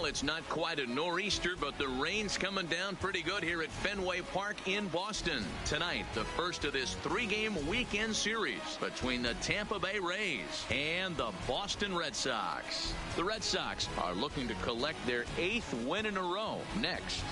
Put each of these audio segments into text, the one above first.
Well, it's not quite a nor'easter, but the rain's coming down pretty good here at Fenway Park in Boston. Tonight, the first of this 3-game weekend series between the Tampa Bay Rays and the Boston Red Sox. The Red Sox are looking to collect their 8th win in a row next.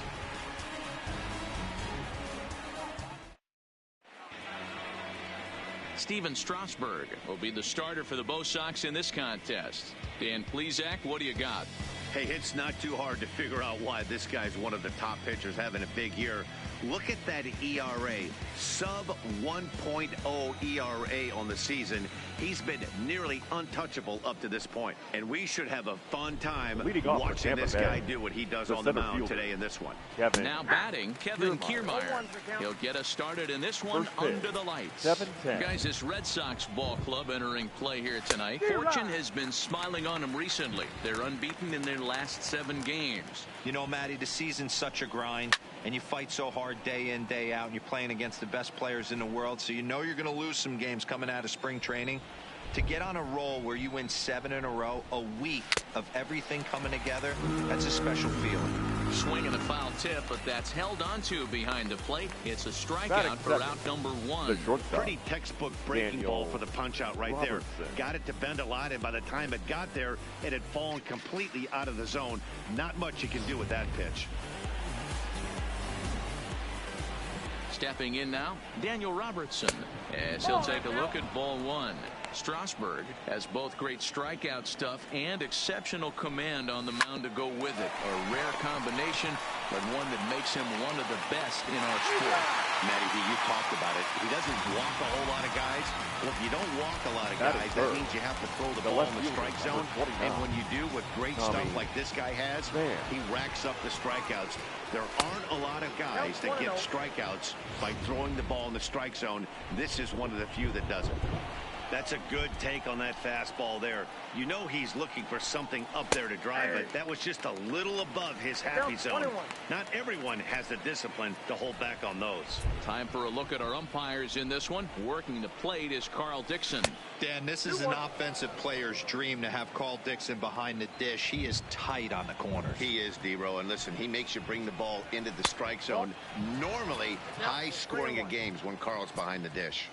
Steven Strasburg will be the starter for the Bo Sox in this contest. Dan Plesac, what do you got? Hey, it's not too hard to figure out why this guy's one of the top pitchers having a big year. Look at that ERA, sub 1.0 ERA on the season. He's been nearly untouchable up to this point. And we should have a fun time watching this guy do what he does on the mound today in this one. Now batting, Kevin Kiermaier. He'll get us started in this one under the lights. Guys, this Red Sox ball club entering play here tonight. Fortune has been smiling on them recently. They're unbeaten in their last 7 games. You know, Matty, the season's such a grind, and you fight so hard day in, day out, and you're playing against the best players in the world, so you know you're going to lose some games coming out of spring training. To get on a roll where you win 7 in a row, a week of everything coming together, that's a special feeling. Swing and a foul tip, but that's held onto behind the plate. It's a strikeout for out number 1. Pretty textbook breaking ball for the punch out right there. Got it to bend a lot, and by the time it got there, it had fallen completely out of the zone. Not much you can do with that pitch. Stepping in now, Daniel Robertson, as he'll take a look at ball 1. Strasburg has both great strikeout stuff and exceptional command on the mound to go with it. A rare combination, but one that makes him one of the best in our sport. Matty, you talked about it. He doesn't walk a whole lot of guys. Well, if you don't walk a lot of guys, that means you have to throw the ball in the strike zone. And when you do with great stuff like this guy has, he racks up the strikeouts. There aren't a lot of guys that get strikeouts by throwing the ball in the strike zone. This is one of the few that does it. That's a good take on that fastball there. You know he's looking for something up there to drive it. That was just a little above his happy zone. Not everyone has the discipline to hold back on those. Time for a look at our umpires in this one. Working the plate is Carl Dixon. Dan, this is an offensive player's dream to have Carl Dixon behind the dish. He is tight on the corners. He is, D-Row. And listen, he makes you bring the ball into the strike zone. Normally, high scoring of games when Carl's behind the dish.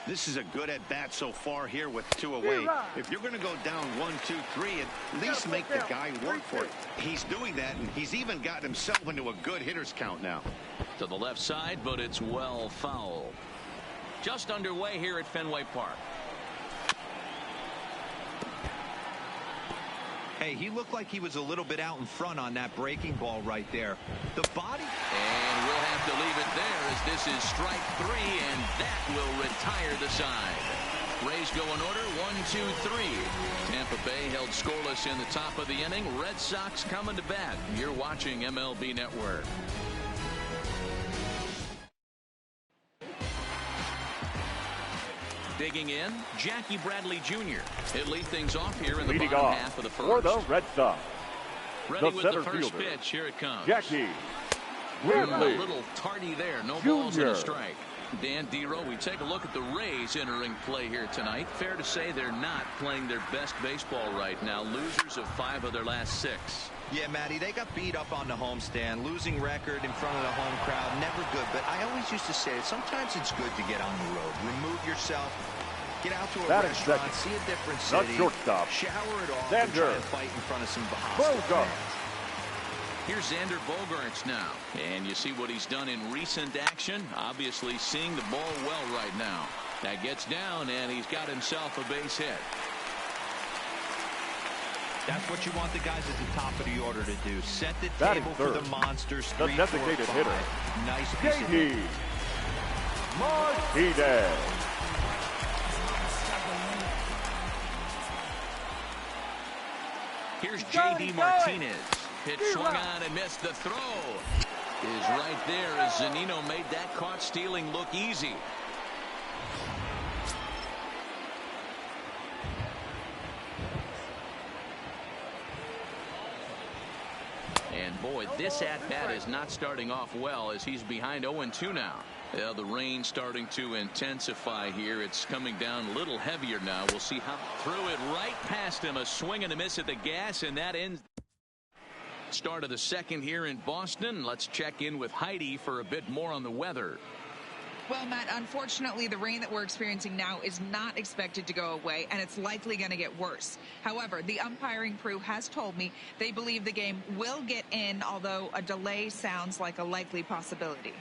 This is a good at-bat so far here with 2 away. If you're going to go down 1, 2, 3, at least make the guy work for it. He's doing that, and he's even gotten himself into a good hitter's count now. To the left side, but it's well fouled. Just underway here at Fenway Park. Hey, he looked like he was a little bit out in front on that breaking ball right there. The body. And we'll have to leave it there as this is strike 3, and that will retire the side. Rays go in order, 1, 2, 3. Tampa Bay held scoreless in the top of the inning. Red Sox coming to bat. You're watching MLB Network. Digging in, Jackie Bradley Jr. He'll lead things off here in the bottom half of the first. For the Red Sox. Ready with the first pitch. Here it comes. Jackie Bradley. A little tardy there. No balls and a strike. Dan D-Row, we take a look at the Rays entering play here tonight. Fair to say they're not playing their best baseball right now. Losers of 5 of their last 6. Yeah, Matty, they got beat up on the homestand. Losing record in front of the home crowd, never good. But I always used to say it, sometimes it's good to get on the road. Remove yourself. Get out to a restaurant, see a different city, shower it off, and try and fight in front of some hostile fans. Here's Xander Bogaerts now. And you see what he's done in recent action. Obviously seeing the ball well right now. That gets down, and he's got himself a base hit. That's what you want the guys at the top of the order to do. Set the table for the monsters. 3, 4, 5. Nice piece of hit. Martinez. Here's J.D. Martinez. Pitch swung on and missed. The throw is right there as Zunino made that caught stealing look easy. And boy, this at-bat is not starting off well as he's behind 0-2 now. Yeah, the rain starting to intensify here. It's coming down a little heavier now. We'll see how threw it right past him. A swing and a miss at the gas, and that ends. Start of the second here in Boston. Let's check in with Heidi for a bit more on the weather. Well, Matt, unfortunately, the rain that we're experiencing now is not expected to go away, and it's likely going to get worse. However, the umpiring crew has told me they believe the game will get in, although a delay sounds like a likely possibility.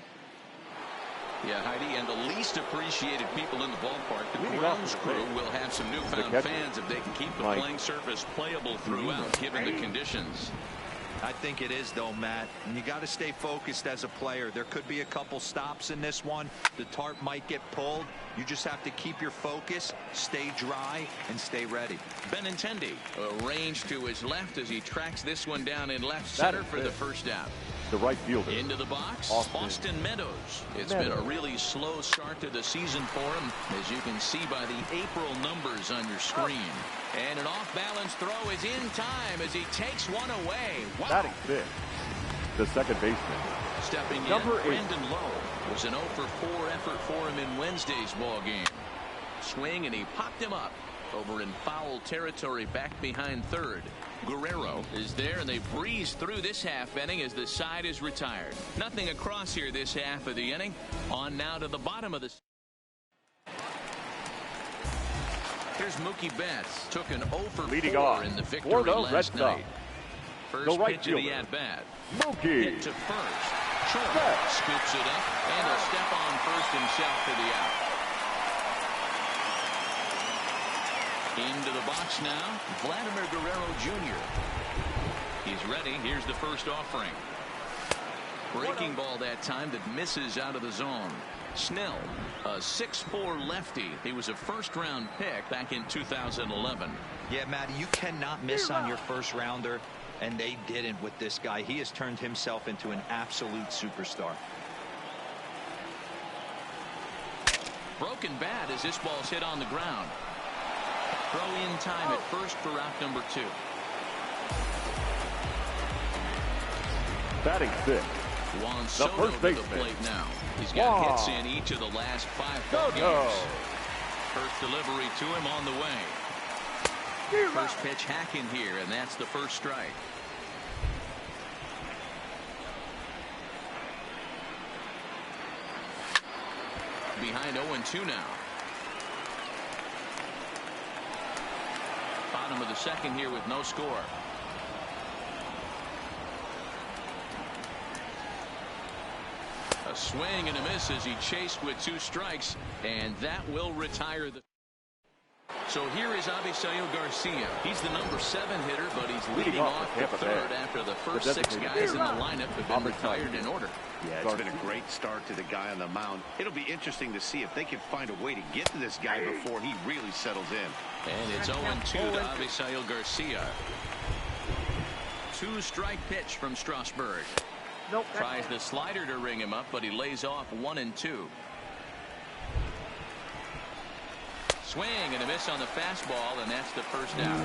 Yeah, Heidi, and the least appreciated people in the ballpark, the grounds crew, will have some newfound fans if they can keep the playing surface playable throughout, given the conditions. I think it is, though, Matt. And you got to stay focused as a player. There could be a couple stops in this one. The tarp might get pulled. You just have to keep your focus, stay dry, and stay ready. Benintendi arranged to his left as he tracks this one down in left center for the first out. The right fielder. Into the box, Austin Meadows. It's been a really slow start to the season for him, as you can see by the April numbers on your screen. And an off-balance throw is in time as he takes one away. Wow. Batting fifth, the second baseman. Stepping in, Brandon Lowe was an 0 for 4 effort for him in Wednesday's ball game. Swing, and he popped him up over in foul territory back behind third. Guerrero is there, and they breeze through this half inning as the side is retired. Nothing across here this half of the inning. On now to the bottom of the. Here's Mookie Betts. Took an 0 for 4 in the victory last night. First pitch of the at-bat. Mookie hit to first. Short scoops it up, and a step on first himself for the out. Into the box now, Vladimir Guerrero Jr. He's ready. Here's the first offering. Breaking ball that time that misses out of the zone. Snell, a 6'4" lefty. He was a first-round pick back in 2011. Yeah, Matty, you cannot miss on your first rounder, and they didn't with this guy. He has turned himself into an absolute superstar. Broken bat as this ball's hit on the ground. Throw in time at first for out number 2. Batting fifth, Juan Soto to the plate now. He's got hits in each of the last 5 ball games. First delivery to him on the way. First pitch hacking here, and that's the first strike. Behind 0-2 now. Bottom of the second here with no score. A swing and a miss as he chased with 2 strikes, and that will retire the. So here is Avisail Garcia. He's the number 7 hitter, but he's leading off the third after the first 6 guys in the lineup have been retired in order. Yeah, it's been a great start to the guy on the mound. It'll be interesting to see if they can find a way to get to this guy before he really settles in. And it's 0-2 to Avisail Garcia. 2-strike pitch from Strasburg. Tries the slider to ring him up, but he lays off 1-2. Swing and a miss on the fastball, and that's the first out.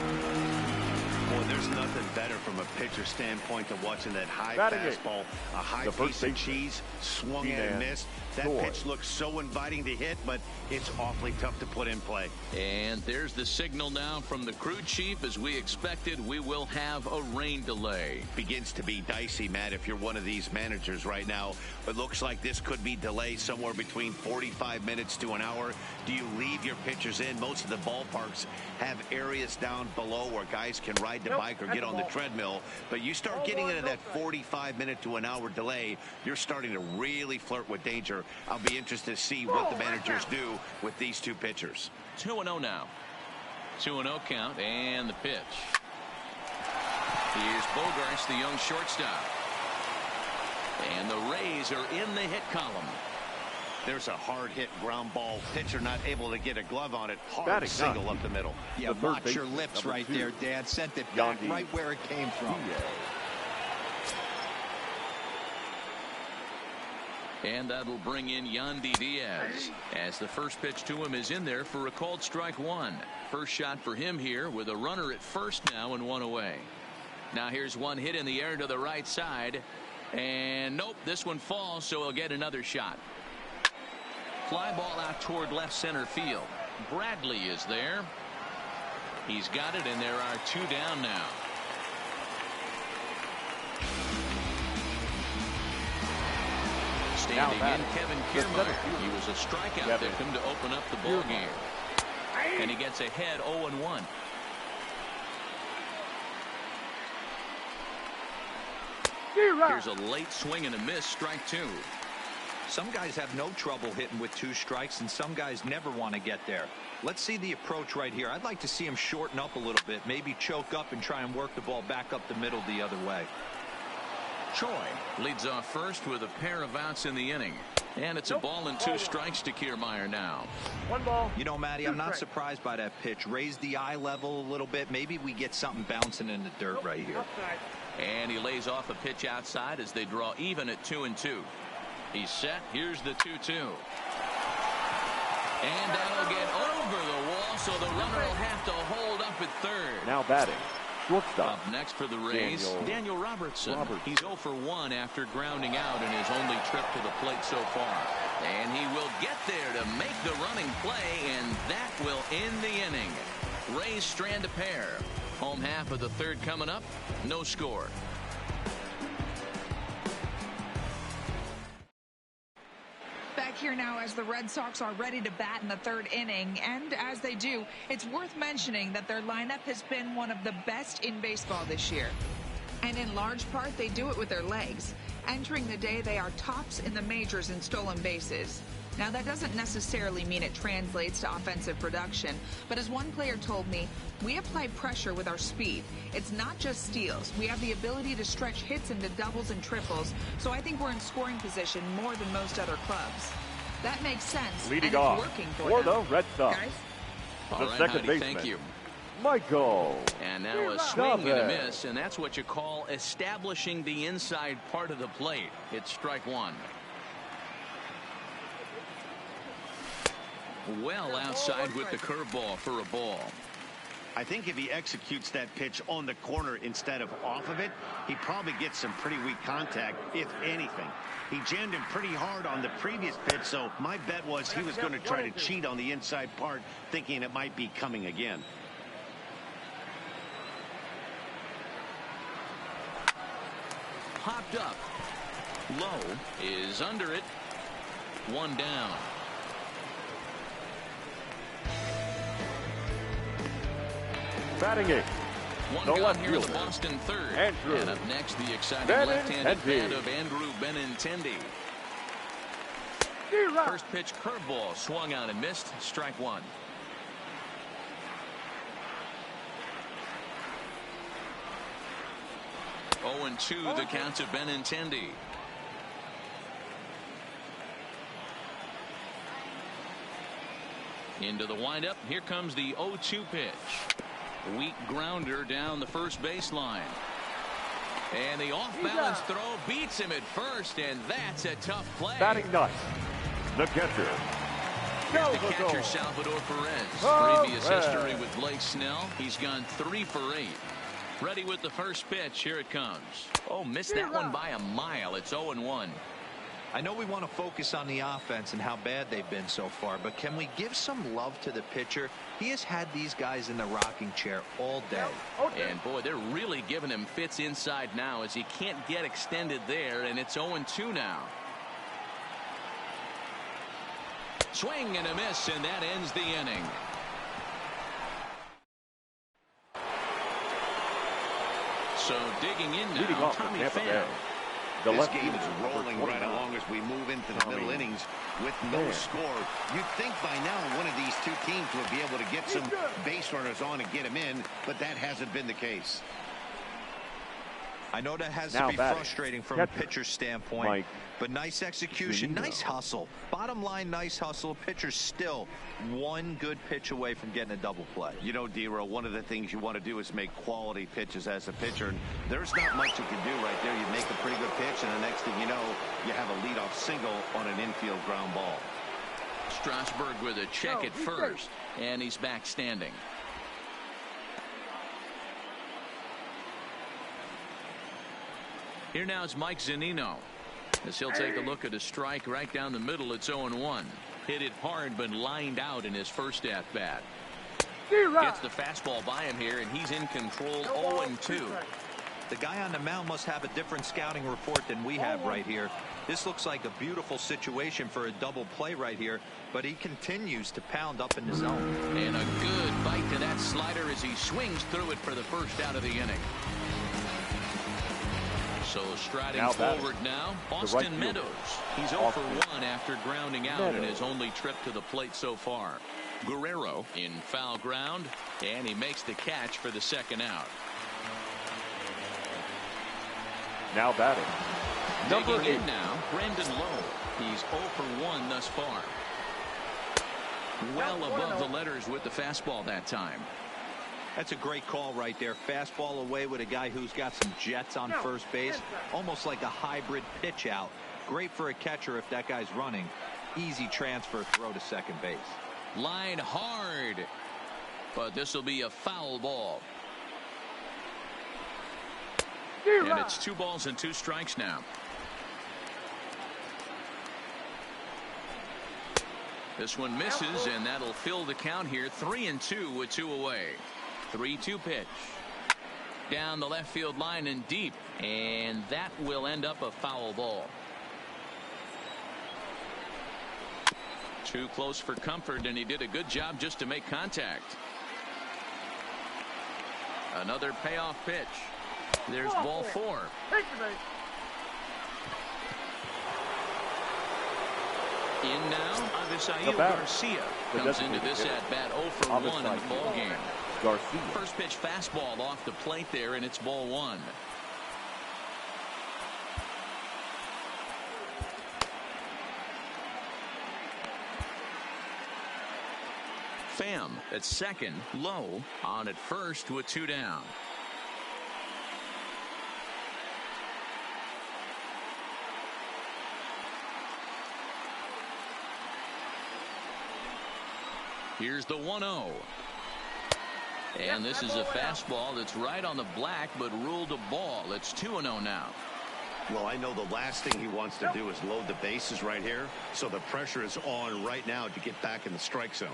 Boy, there's nothing better from a pitcher standpoint than watching that high fastball, a high piece of cheese, swung and missed. That pitch looks so inviting to hit, but it's awfully tough to put in play. And there's the signal now from the crew chief. As we expected, we will have a rain delay. Begins to be dicey, Matt, if you're one of these managers right now. It looks like this could be delayed somewhere between 45 minutes to an hour. Do you leave your pitchers in? Most of the ballparks have areas down below where guys can ride the bike or get on the treadmill. But you start getting into that 45-minute to an hour delay, you're starting to really flirt with danger. I'll be interested to see what the managers do with these 2 pitchers. 2-0 now. 2-0 count, and the pitch. Here's Bogarts, the young shortstop. And the Rays are in the hit column. There's a hard hit ground ball. Pitcher not able to get a glove on it. Hard single up the middle. Yeah, watch your lips right there, Dad. Sent it back right where it came from. And that'll bring in Yandy Diaz, as the first pitch to him is in there for a called strike 1. First shot for him here with a runner at first now and 1 away. Now here's one hit in the air to the right side, and nope, this one falls, so he'll get another shot. Fly ball out toward left center field. Bradley is there. He's got it, and there are 2 down now. Standing in, Kevin Kiermaier. He was a strikeout victim to open up the ball game. And he gets ahead 0-1. Here's a late swing and a miss, strike 2. Some guys have no trouble hitting with 2 strikes, and some guys never want to get there. Let's see the approach right here. I'd like to see him shorten up a little bit, maybe choke up and try and work the ball back up the middle the other way. Choi leads off first with a pair of outs in the inning. And it's a ball and 2 strikes to Kiermaier now. 1 ball. You know, Matty, I'm not surprised by that pitch. Raise the eye level a little bit. Maybe we get something bouncing in the dirt right here. And he lays off a pitch outside as they draw even at 2-2. He's set. Here's the 2-2. And that'll get over the wall, so the runner will have to hold up at third. Now batting, shortstop. Up next for the Rays, Daniel Robertson. He's 0 for 1 after grounding out in his only trip to the plate so far. And he will get there to make the running play, and that will end the inning. Rays strand a pair. Home half of the third coming up. No score. Back here now as the Red Sox are ready to bat in the 3rd inning, and as they do, it's worth mentioning that their lineup has been one of the best in baseball this year. And in large part, they do it with their legs. Entering the day, they are tops in the majors in stolen bases. Now, that doesn't necessarily mean it translates to offensive production, but as one player told me, we apply pressure with our speed. It's not just steals. We have the ability to stretch hits into doubles and triples, so I think we're in scoring position more than most other clubs. That makes sense, Leading and off it's working for them. the Red Sox. Guys? All right, second Heidi, baseman. thank you. Michael. And now a swing and a miss, and that's what you call establishing the inside part of the plate. It's strike 1. Well outside with the curveball for a ball. I think if he executes that pitch on the corner instead of off of it, he probably gets some pretty weak contact, if anything. He jammed him pretty hard on the previous pitch, so my bet was he was going to try to cheat on the inside part, thinking it might be coming again. Popped up. Low is under it. 1 down. Batting 8. One The gone left here in the fielder, Boston 3rd. Andrew And up next, the exciting Benintendi. left-handed bat of Andrew Benintendi. First pitch curveball swung out and missed. Strike 1. Oh, and 2 the count to Benintendi. Into the windup. Here comes the 0-2 pitch. Weak grounder down the first baseline. And the off-balance throw beats him at first, and that's a tough play. Batting 9. The catcher. Here's the catcher, Salvador Perez. Previous history with Blake Snell. He's gone 3 for 8. Ready with the first pitch. Here it comes. Oh, missed that one by a mile. It's 0-1. I know we want to focus on the offense and how bad they've been so far, but can we give some love to the pitcher? He has had these guys in the rocking chair all day. And boy, they're really giving him fits inside now as he can't get extended there, and it's 0-2 now. Swing and a miss, and that ends the inning. So digging in now, Tommy Pham. This game is rolling right along as we move into the middle innings with no score. You'd think by now one of these two teams would be able to get some base runners on and get them in, but that hasn't been the case. I know that has to be frustrating from a pitcher's standpoint, but nice execution, nice hustle. Bottom line, nice hustle. Pitcher's still one good pitch away from getting a double play. You know, D-Row, one of the things you want to do is make quality pitches as a pitcher, and there's not much you can do right there. You make a pretty good pitch, and the next thing you know, you have a leadoff single on an infield ground ball. Strasburg with a check at first, and he's back standing. Here now is Mike Zunino as he'll take a look at a strike right down the middle. It's 0-1. Hit it hard but lined out in his first at bat. Gets the fastball by him here, and he's in control. 0-2. The guy on the mound must have a different scouting report than we have right here. This looks like a beautiful situation for a double play right here, but he continues to pound up in the zone. And a good bite to that slider as he swings through it for the first out of the inning. So striding forward now, Austin Meadows. He's 0 for 1 after grounding out in his only trip to the plate so far. Guerrero in foul ground, and he makes the catch for the second out. Now batting, number 8. In now, Brendan Lowe. He's 0 for 1 thus far. Well above the letters with the fastball that time. That's a great call right there. Fastball away with a guy who's got some jets on first base. Almost like a hybrid pitch out. Great for a catcher if that guy's running. Easy transfer throw to second base. Line hard. But this will be a foul ball. And it's 2 balls and 2 strikes now. This one misses, and that'll fill the count here. 3-2 with 2 away. 3-2 pitch. Down the left field line and deep. And that will end up a foul ball. Too close for comfort, and he did a good job just to make contact. Another payoff pitch. There's ball 4. In now, Avisail Garcia comes into this at bat 0 for 1 in the ball game. Garcia. First pitch fastball off the plate there, and it's ball 1. Pham at second, Low on at first with 2 down. Here's the 1-0. And this is a fastball that's right on the black, but ruled a ball. It's 2-0 now. Well, I know the last thing he wants to do is load the bases right here. So the pressure is on right now to get back in the strike zone.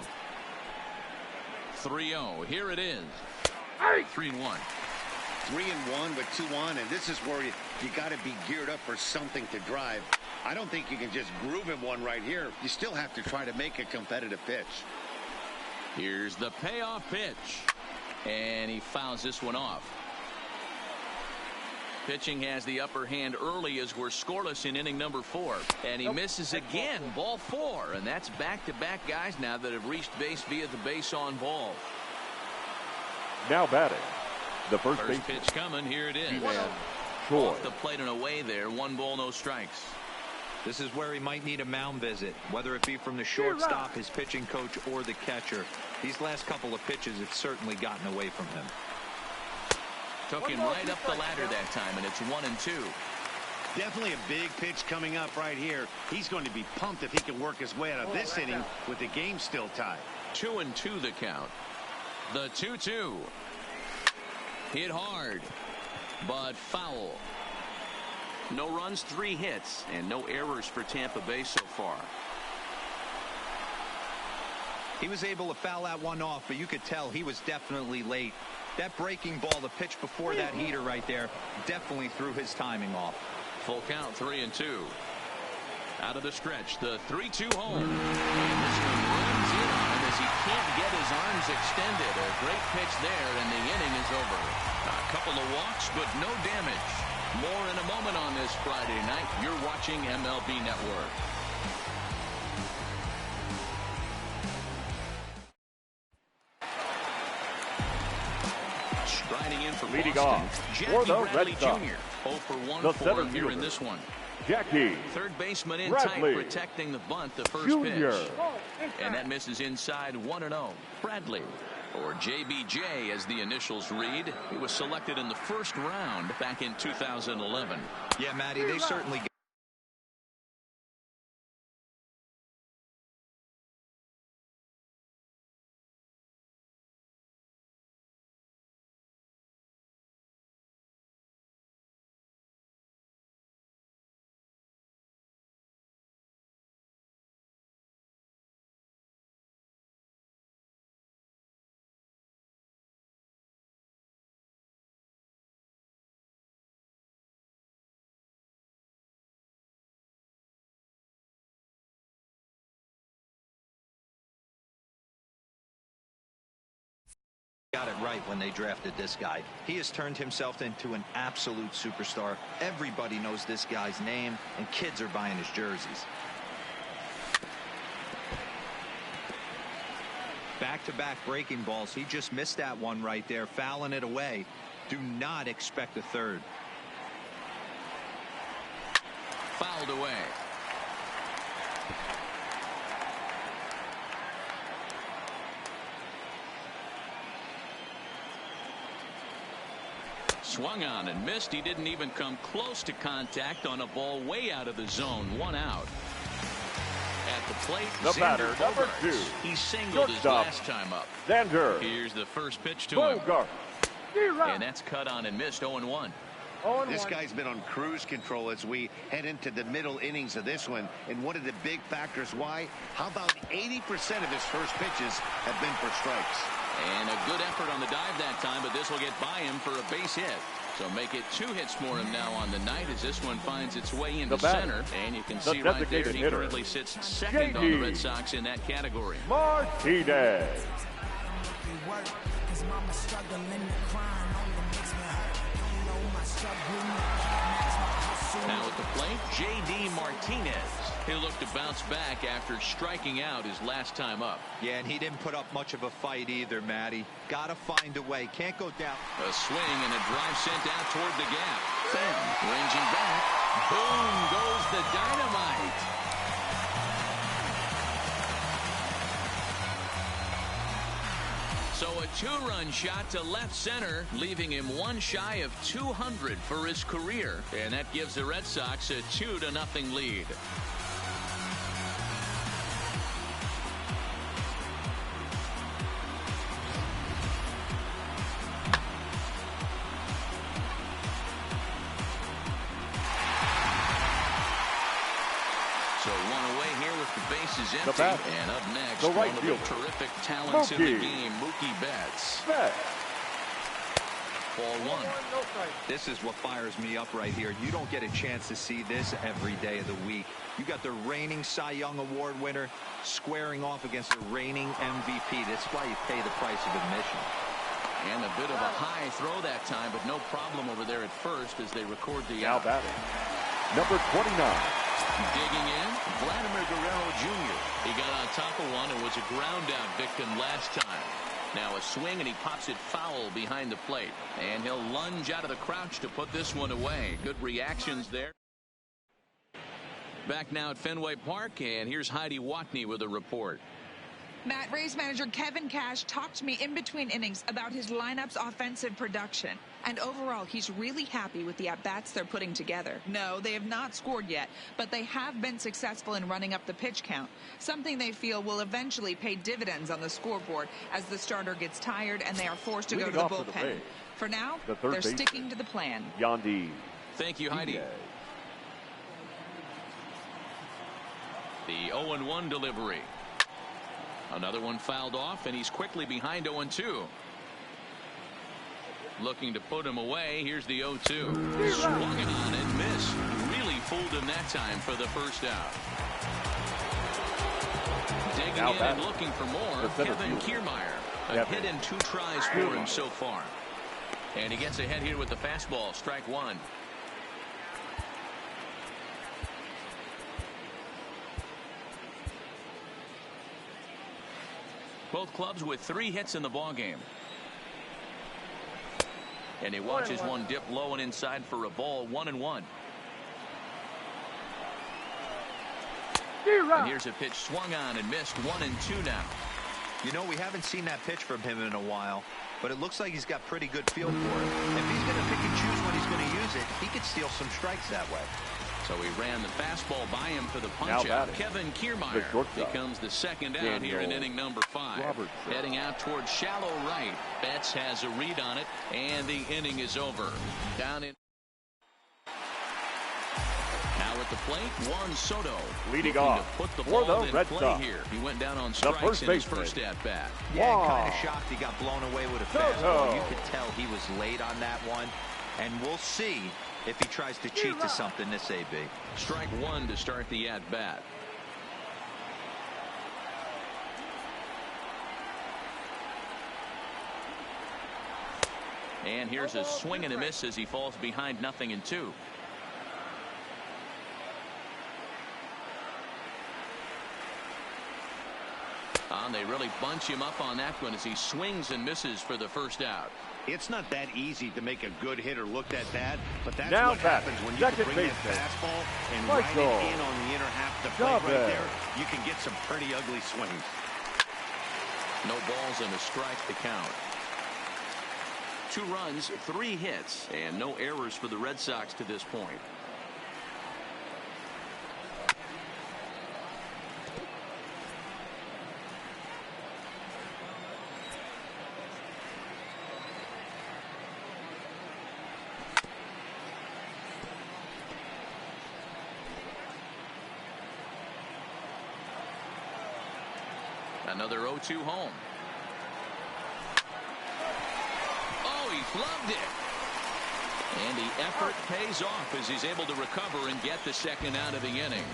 3-0. Here it is. 3-1. 3-1 with 2 on, and this is where you got to be geared up for something to drive. I don't think you can just groove him one right here. You still have to try to make a competitive pitch. Here's the payoff pitch. And he fouls this one off. Pitching has the upper hand early as we're scoreless in inning number 4. And he misses again. Ball 4. And that's back-to-back guys now that have reached base via the base on ball. Now batting, the first pitch coming. Here it is. Off the plate and away there. 1 ball, no strikes. This is where he might need a mound visit, whether it be from the shortstop, his pitching coach, or the catcher. These last couple of pitches, it's certainly gotten away from him. Took him right up the ladder that time, and it's 1-2. Definitely a big pitch coming up right here. He's going to be pumped if he can work his way out of this inning with the game still tied. 2-2 the count. The 2-2. Hit hard, but foul. No runs, 3 hits, and no errors for Tampa Bay so far. He was able to foul that one off, but you could tell he was definitely late. That breaking ball, the pitch before that heater right there, definitely threw his timing off. Full count, 3-2. Out of the stretch, the 3-2 home. And this one runs in on him as he can't get his arms extended. A great pitch there, and the inning is over. A couple of walks, but no damage. More in a moment on this Friday night. You're watching MLB Network. Striding in for leading Boston, off Jackie for the Bradley Red Sox. Jr. 0 for 1 The for him center here in fielder, this one. Jackie Third baseman in Bradley tight, protecting the bunt, the first Jr. pitch. And that misses inside 1-0. Bradley, or JBJ as the initials read. He was selected in the first round back in 2011. Yeah, Matty, they certainly Got it right when they drafted this guy. He has turned himself into an absolute superstar. Everybody knows this guy's name, and kids are buying his jerseys. Back-to-back breaking balls. He just missed that one right there, fouling it away. Do not expect a third. Fouled away. Swung on and missed. He didn't even come close to contact on a ball way out of the zone. One out. At the plate, the batter, number 2. He singled his last time up. Xander. Here's the first pitch to him. And that's cut on and missed. 0-1. This guy's been on cruise control as we head into the middle innings of this one. And one of the big factors why, how about 80% of his first pitches have been for strikes. And a good effort on the dive that time, but this will get by him for a base hit. So make it 2 hits for him now on the night as this one finds its way into center. And you can see right there he currently sits second on the Red Sox in that category. Martinez. Now at the plate, J.D. Martinez. He looked to bounce back after striking out his last time up. Yeah, and he didn't put up much of a fight either, Matty. Gotta find a way. Can't go down. A swing and a drive sent out toward the gap. Fenn ranging back. Boom goes the dynamite. So a 2-run shot to left center, leaving him one shy of 200 for his career. And that gives the Red Sox a 2-0 lead. So one away here with the bases empty. And up next, one of the terrific talents in the game, Mookie Betts. Ball 1. This is what fires me up right here. You don't get a chance to see this every day of the week. You got the reigning Cy Young Award winner squaring off against the reigning MVP. That's why you pay the price of admission. And a bit of a high throw that time, but no problem over there at first as they record the out. Now batting, number 29. Digging in, Vladimir Guerrero Jr. He got on top of one and was a ground out victim last time. Now a swing and he pops it foul behind the plate. And he'll lunge out of the crouch to put this one away. Good reactions there. Back now at Fenway Park, and here's Heidi Watney with a report. Matt, Rays manager Kevin Cash talked to me in between innings about his lineup's offensive production. And overall, he's really happy with the at-bats they're putting together. No, they have not scored yet, but they have been successful in running up the pitch count, something they feel will eventually pay dividends on the scoreboard as the starter gets tired and they are forced to go to the bullpen. For now, they're sticking to the plan. Yandy. Thank you, Heidi. The 0-1 delivery. Another one fouled off, and he's quickly behind 0-2. Looking to put him away. Here's the 0-2. Swung on and missed. Really fooled him that time for the first out. Digging in and looking for more, Kevin Kiermaier. A hit and 2 tries for him so far. And he gets ahead here with the fastball. Strike 1. Both clubs with 3 hits in the ballgame. And he watches one dip low and inside for a ball. 1-1. And here's a pitch swung on and missed. 1-2 now. You know, we haven't seen that pitch from him in a while, but it looks like he's got pretty good feel for it. If he's going to pick and choose when he's going to use it, he could steal some strikes that way. So he ran the fastball by him for the punch out. Kevin Kiermaier becomes the second out here in inning number 5. Heading out towards shallow right. Betts has a read on it, and the inning is over. Down in. Now at the plate, Juan Soto leading off to put the for ball the in Red play Sox. here. He went down on strikes in his first at bat. Yeah, kind of shocked he got blown away with a fastball. You could tell he was late on that one, and we'll see if he tries to cheat to something this AB. Strike 1 to start the at bat. And here's a swing and a miss as he falls behind 0-2. And they really bunch him up on that one as he swings and misses for the first out. It's not that easy to make a good hitter look at that, but that's now what happens when you can bring that fastball and ride it in on the inner half of the plate right there. You can get some pretty ugly swings. No balls and a strike to count. 2 runs, 3 hits, and no errors for the Red Sox to this point. Another 0-2 home. Oh, he flubbed it. And the effort pays off as he's able to recover and get the second out of the inning.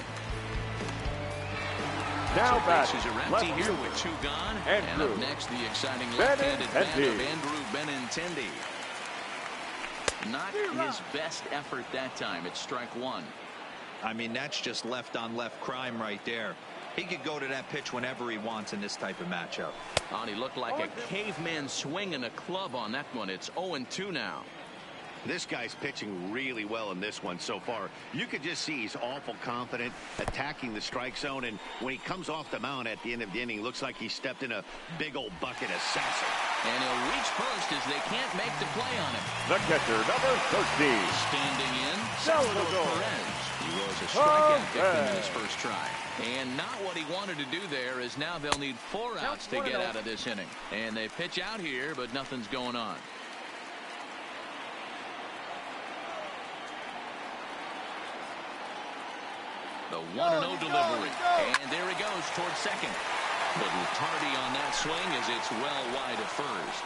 Now so bases are empty here with 2 gone. And up next, the exciting left-handed bat of Andrew Benintendi. Not his best effort that time. It's strike 1. I mean, that's just left-on-left crime right there. He could go to that pitch whenever he wants in this type of matchup. And he looked like a caveman swinging a club on that one. It's 0-2 now. This guy's pitching really well in this one so far. You could just see he's awful confident attacking the strike zone, and when he comes off the mound at the end of the inning, looks like he stepped in a big old bucket of salsa. And he'll reach first as they can't make the play on him. The catcher, number 13. Standing in, Salvador Perez. He was a strikeout victim in his first try. And not what he wanted to do there, as now they'll need 4 outs to get out of this inning. And they pitch out here, but nothing's going on. The 1-0 delivery. And there he goes towards second. Little tardy on that swing as it's well wide of first.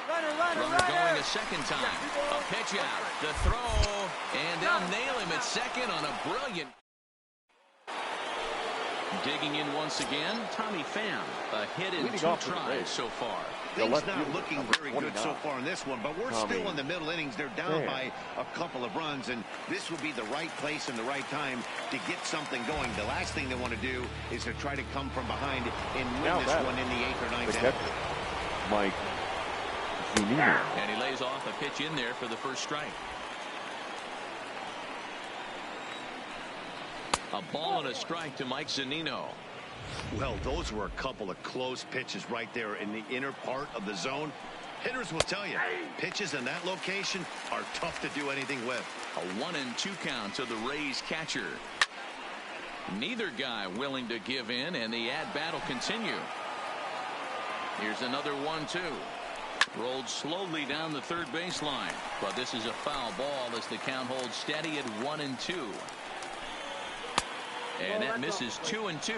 Runner going a second time. A pitch out. The throw. And they'll nail him at second on a brilliant. Digging in once again, Tommy Pham. A hit in 2 tries so far. Things not looking very good so far in this one, but we're still in the middle innings. They're down by a couple of runs, and this would be the right place and the right time to get something going. The last thing they want to do is to try to come from behind and win this one in the 8th or 9th inning. Mike. And he lays off a pitch in there for the first strike. A ball and a strike to Mike Zunino. Well, those were a couple of close pitches right there in the inner part of the zone. Hitters will tell you, pitches in that location are tough to do anything with. A 1-2 count to the Rays catcher. Neither guy willing to give in, and the at-bat will continue. Here's another 1-2. Rolled slowly down the third baseline, but this is a foul ball as the count holds steady at 1-2. And that misses 2-2.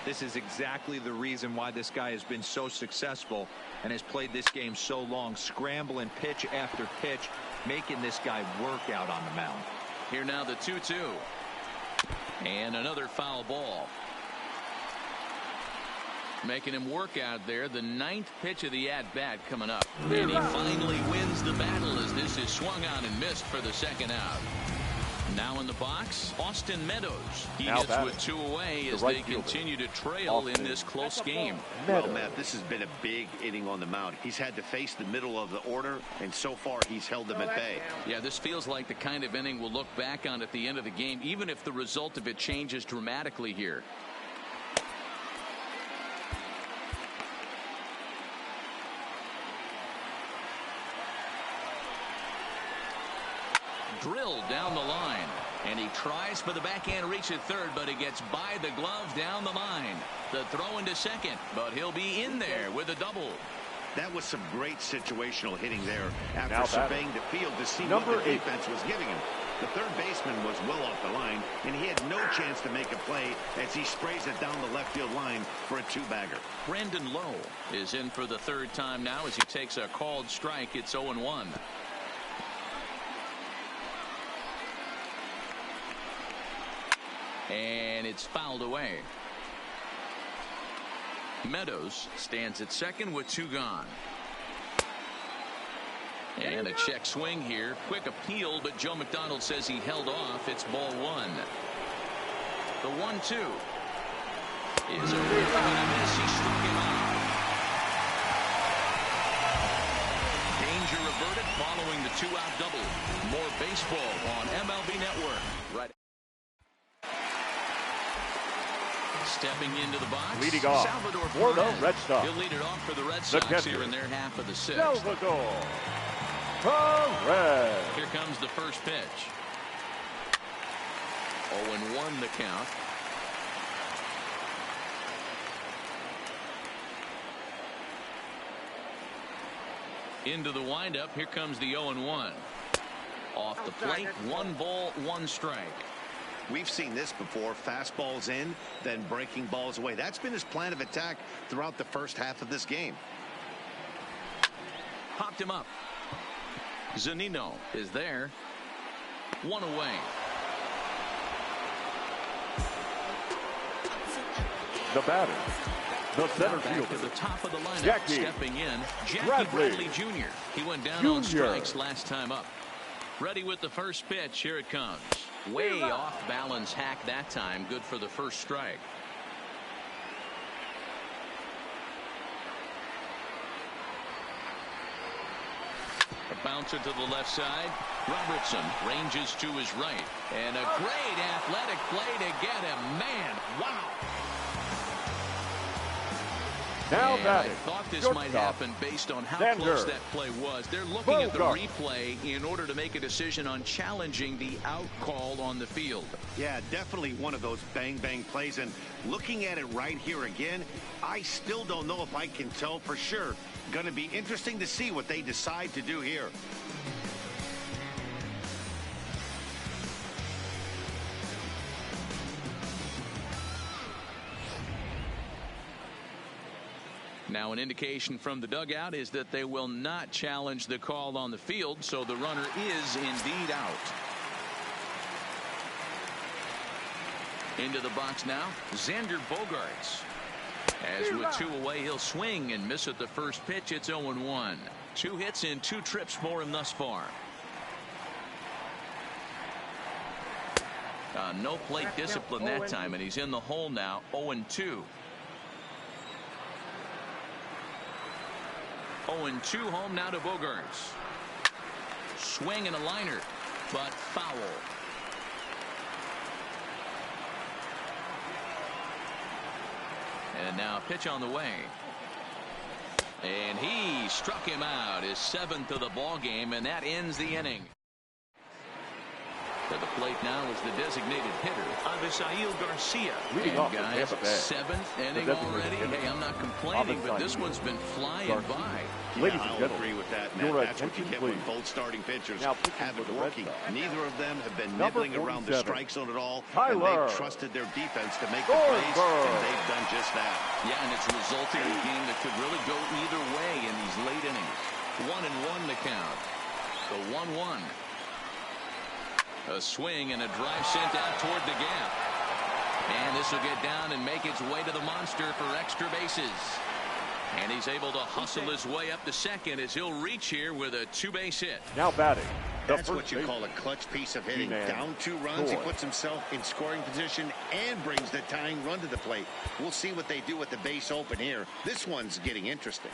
This is exactly the reason why this guy has been so successful and has played this game so long, scrambling pitch after pitch, making this guy work out on the mound. Here now the 2-2. And another foul ball. Making him work out there. The 9th pitch of the at-bat coming up. And he finally wins the battle as this is swung on and missed for the second out. Now in the box, Austin Meadows. He gets with 2 away as they continue to trail in this close game. Well, Matt, this has been a big inning on the mound. He's had to face the middle of the order, and so far he's held them at bay. Yeah, this feels like the kind of inning we'll look back on at the end of the game, even if the result of it changes dramatically here. Drilled down the line, and he tries for the backhand reach at third, but he gets by the glove down the line. The throw into second, but he'll be in there with a double. That was some great situational hitting there after surveying the field to see what the defense was giving him. The third baseman was well off the line, and he had no chance to make a play as he sprays it down the left field line for a 2-bagger. Brandon Lowe is in for the 3rd time now as he takes a called strike. It's 0-1. And it's fouled away. Meadows stands at second with 2 gone. And a check swing here. Quick appeal, but Joe McDonald says he held off. It's ball 1. The 1-2 is a whiff and a miss. He struck him out. Danger averted following the 2-out double. More baseball on MLB Network. Right. Stepping into the box, leading off Salvador for the Red Sox. He'll lead it off for the Red Sox here in their half of the 6th. Salvador Perez. Here comes the first pitch. 0-1 the count. Into the windup. Here comes the 0-1. Off the plate. 1 ball, 1 strike. We've seen this before. Fastballs in, then breaking balls away. That's been his plan of attack throughout the first half of this game. Popped him up. Zunino is there. 1 away. The batter, the center fielder, to the top of the lineup. Jackie stepping in, Jackie Bradley Jr. He went down on strikes last time up. Ready with the first pitch. Here it comes. Way off balance hack that time. Good for the first strike. A bouncer to the left side. Robertson ranges to his right. And a great athletic play to get him. Man, wow. Now I thought this might happen based on how close that play was. They're looking at the replay in order to make a decision on challenging the out call on the field. Yeah, definitely one of those bang-bang plays. And looking at it right here again, I still don't know if I can tell for sure. Going to be interesting to see what they decide to do here. Now an indication from the dugout is that they will not challenge the call on the field, so the runner is indeed out. Into the box now, Xander Bogaerts. As with 2 away, he'll swing and miss at the first pitch. It's 0-1. 2 hits in 2 trips for him thus far. No plate discipline that time, and he's in the hole now. 0-2. 0-2 home now to Bogaerts. Swing and a liner, but foul. And now a pitch on the way. And he struck him out. His 7th of the ball game, and that ends the inning. To the plate now is the designated hitter, Avisail Garcia. Leading off guys, 7th inning already. Hey, I'm not complaining, but this one's been flying by. Ladies and I'll gentlemen, agree with that, your Matt. That's what you attention, get please. when both starting pitchers Now have it the working. Red Sox. Neither of them have been Number nibbling around the 47, strike zone at all. Tyler. And they've trusted their defense to make the plays, and they've done just that. Yeah, and it's resulted in a game that could really go either way in these late innings. 1-1 the count. The 1-1. A swing and a drive sent out toward the gap. And this will get down and make its way to the monster for extra bases. And he's able to hustle his way up to second as he'll reach here with a 2-base hit. Now batting. That's what you call a clutch piece of hitting. Down 2 runs, he puts himself in scoring position and brings the tying run to the plate. We'll see what they do with the base open here. This one's getting interesting.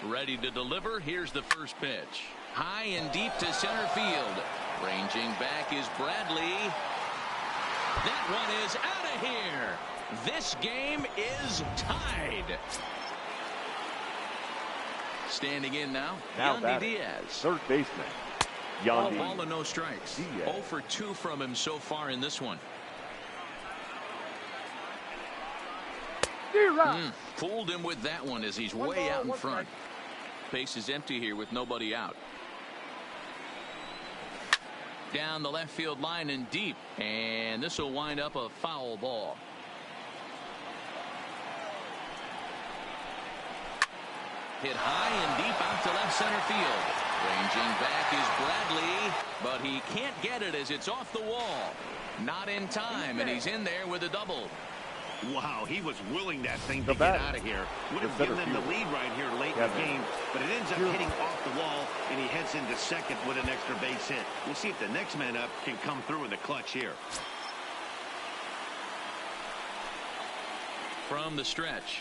Ready to deliver. Here's the first pitch. High and deep to center field. Ranging back is Bradley. That one is out of here. This game is tied. Standing in now, Yandy Diaz. Third baseman, Yandy. Ball and no strikes. Diaz. 0 for 2 from him so far in this one. Fooled him with that one as he's way out in front. Base is empty here with nobody out. Down the left field line and deep, and this will wind up a foul ball. Hit high and deep out to left center field. Ranging back is Bradley, but he can't get it as it's off the wall. Not in time, and he's in there with a double. Wow, he was willing that thing to get out of here. Would have given them the lead right here late in the game, but it ends up hitting off the wall, and he heads into second with an extra base hit. We'll see if the next man up can come through in the clutch here. From the stretch.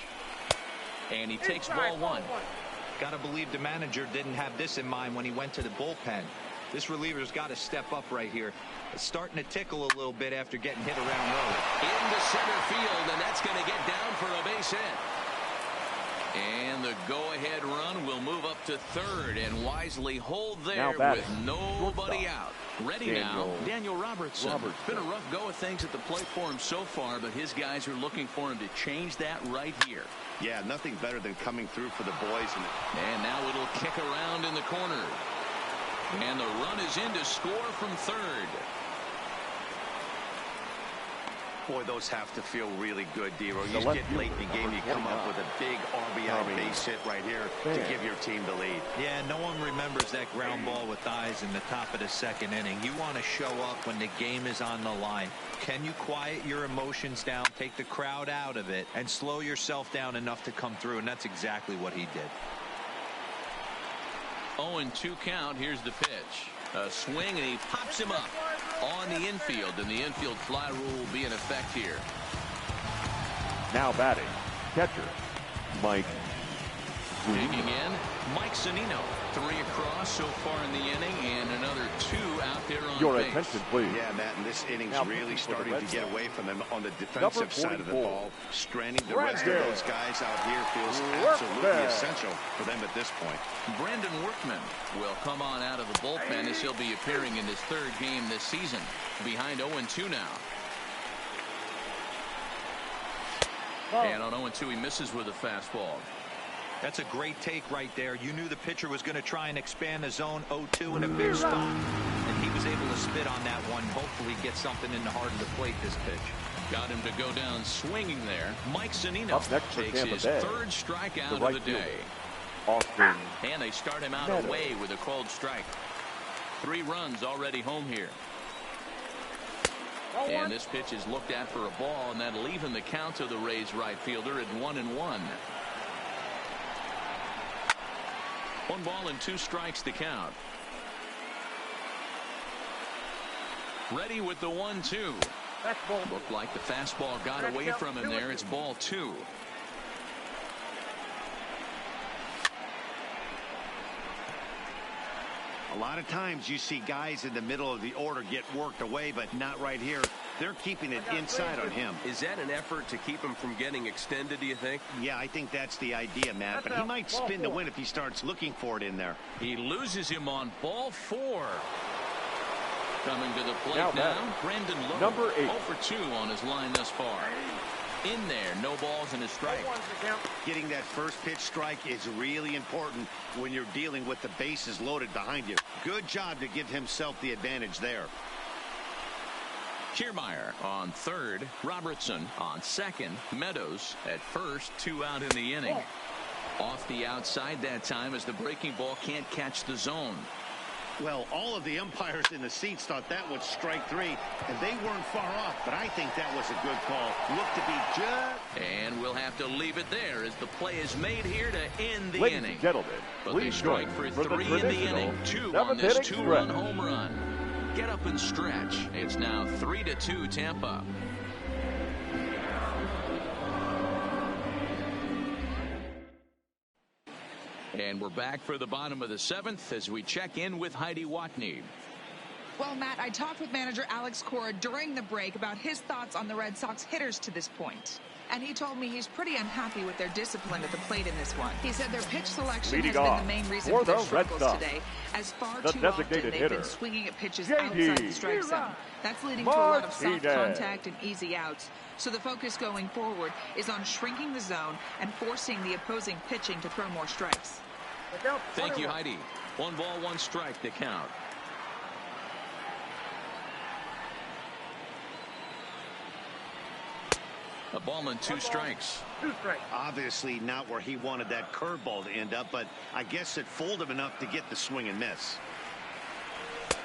And he takes ball one. Got to believe the manager didn't have this in mind when he went to the bullpen. This reliever's got to step up right here. It's starting to tickle a little bit after getting hit around road. Into center field, and that's going to get down for a base hit. And the go-ahead run will move up to third and wisely hold there with nobody out. Ready now, Daniel Robertson. It's been a rough go of things at the plate for him so far, but his guys are looking for him to change that right here. Yeah, nothing better than coming through for the boys. And now it'll kick around in the corner. And the run is in to score from third. Boy, those have to feel really good, Dero. You get late in the game, you come up with a big RBI base hit right here to give your team the lead. Yeah, no one remembers that ground ball with eyes in the top of the second inning. You want to show up when the game is on the line. Can you quiet your emotions down, take the crowd out of it, and slow yourself down enough to come through? And that's exactly what he did. 0-2 count. Here's the pitch. A swing, and he pops him up on the infield, and the infield fly rule will be in effect here. Now batting, catcher, Mike. Digging in, Mike Zunino. 3 across so far in the inning, and another 2 out there on Your base. attention, please. Yeah, Matt, and this inning's really starting to get away from them on the defensive side of the ball. Stranding the rest of those guys out here feels absolutely essential for them at this point. Brandon Workman will come on out of the bullpen as he'll be appearing in his 3rd game this season. Behind 0-2 now. And on 0-2, he misses with a fastball. That's a great take right there. You knew the pitcher was going to try and expand the zone. 0-2 in a big spot. And he was able to spit on that one. Hopefully get something in the heart of the plate this pitch. Got him to go down swinging there. Mike Zunino Up next for takes Tampa his Bay, 3rd strikeout right of the day. Austin. And they start him out away with a called strike. 3 runs already home here. And this pitch is looked at for a ball, and that'll even the count to the Rays right fielder at 1-1. 1 ball and 2 strikes to count. Ready with the 1-2. Looked like the fastball got away from him there. It's ball 2. A lot of times you see guys in the middle of the order get worked away, but not right here. They're keeping it inside on him. Is that an effort to keep him from getting extended, do you think? Yeah, I think that's the idea, Matt. But he might spin to win if he starts looking for it in there. He loses him on ball 4. Coming to the plate now, Brandon Lowe. Number 8. 0 for 2 on his line thus far. In there, no balls and a strike. Getting that first pitch strike is really important when you're dealing with the bases loaded behind you. Good job to give himself the advantage there. Kiermaier on 3rd, Robertson on 2nd, Meadows at 1st, 2 out in the inning. Off the outside that time as the breaking ball can't catch the zone. Well, all of the umpires in the seats thought that was strike 3, and they weren't far off, but I think that was a good call. Looked to be just... And we'll have to leave it there as the play is made here to end the Ladies inning. and gentlemen, But they strike for 3 in the inning, 2 on this 2-run home run. Get up and stretch. It's now 3-2 Tampa. And we're back for the bottom of the 7th as we check in with Heidi Watney. Well, Matt, I talked with manager Alex Cora during the break about his thoughts on the Red Sox hitters to this point. And he told me he's pretty unhappy with their discipline at the plate in this one. He said their pitch selection has been the main reason for their struggles today, as far too often they've been swinging at pitches outside the strike zone. That's leading to a lot of soft contact and easy outs. So the focus going forward is on shrinking the zone and forcing the opposing pitching to throw more strikes. Thank you, Heidi. 1 ball, 1 strike to count. A ball and 2 strikes. Obviously not where he wanted that curveball to end up, but I guess it fooled him enough to get the swing and miss.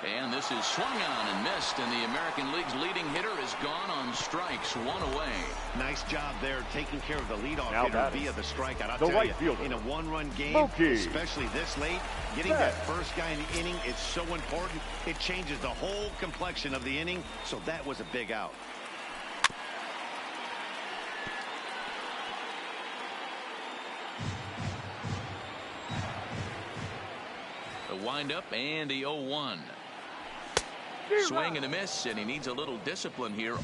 And this is swung on and missed, and the American League's leading hitter is gone on strikes, 1 away. Nice job there taking care of the leadoff hitter via the strikeout. I'll tell you, in a one-run game, especially this late, getting that first guy in the inning is so important. It changes the whole complexion of the inning, so that was a big out. The windup and the 0-1. Swing and a miss, and he needs a little discipline here.